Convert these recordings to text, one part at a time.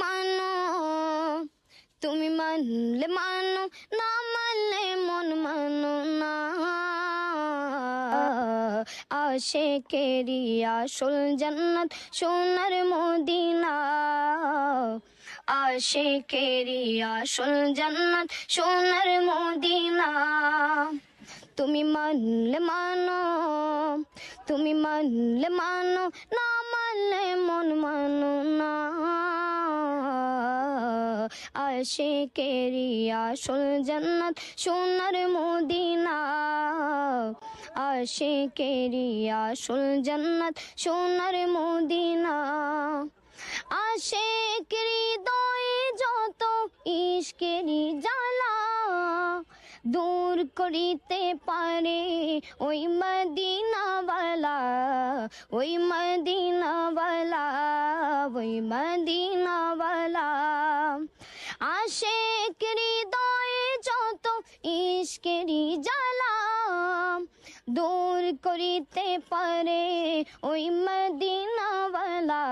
মানো, তুমি মানলে মানো, না মানলে মন মানো না। আশিকেরি আসল জান্নাত সোনার মদিনা, আশিকেরি আসল জান্নাত সোনার মদিনা। তুমি মানলে মানো, তুমি মানলে মানো, না মানলে মন মানো না। আশিকেরি আসল জান্নাত সোনার মদিনা, আশিকেরি আসল জান্নাত সোনার মদিনা। আশিকের হৃদয়ে যত ইশকেরি জ্বালা, দূর করিতে পারে ওই মদিনাওয়ালা, ওই মদিনাওয়ালা, ওই মদিনাওয়ালা। আশিকের হৃদয়ে যত ইশকেরি জ্বালা, দূর করিতে পারে ওই মদিনাওয়ালা,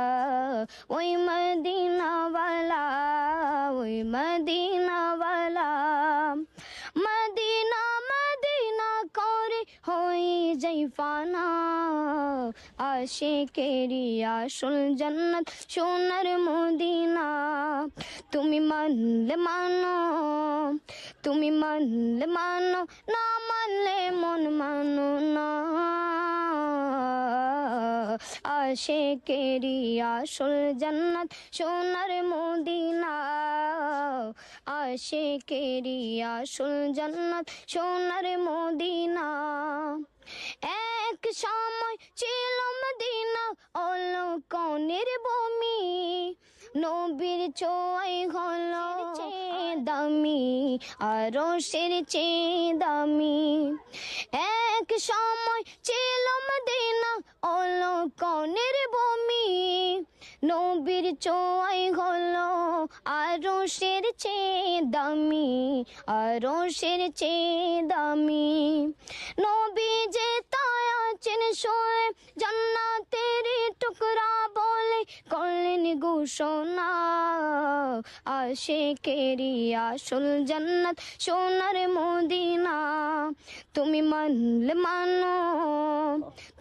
ওই মদিনাওয়ালা, ওই মদিনাওয়ালা। মদিনা মদিনা করে হয়ে যাই ফানা, আশিকেরি আসল জান্নাত সোনার মদিনা। তুমি মানলে মানো, তুমি মানলে মানো, না মানলে মন মানো না। আশিকেরি আসল জান্নাত সোনার মদিনা, আশিকেরি আসল জান্নাত সোনার মদিনা। এক সময় ছিল মদিনা অলৌকনের ভূমি, নবীর ছোঁয়ায় হলো দামি, আরশের চেয়ে দামি। এক সময় ছিল মদিনা অলৌকনের ভূমি, নবীর ছোঁয়ায় হলো আরশের চেয়ে দামি, আরশের চেয়ে দামি। নবী যে তাই আছেন শোয়ে, জান্নাতের টুকরা বলে করলেন ঘোষণা। আশিকেরি আসল জান্নাত সোনার মদিনা। তুমি মানলে মানো,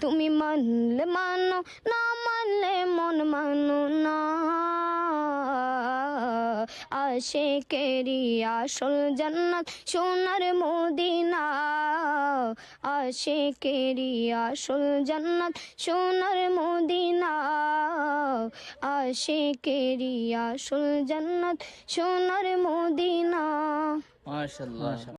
তুমি মানলে মানো, না মানলে মন মানো না। আশিকেরি আসল জান্নাত সোনার মদিনা, আশিকেরি আসল জান্নাত সোনার মদিনা, আশিকেরি আসল জান্নাত সোনার মদিনা। মাশাআল্লাহ।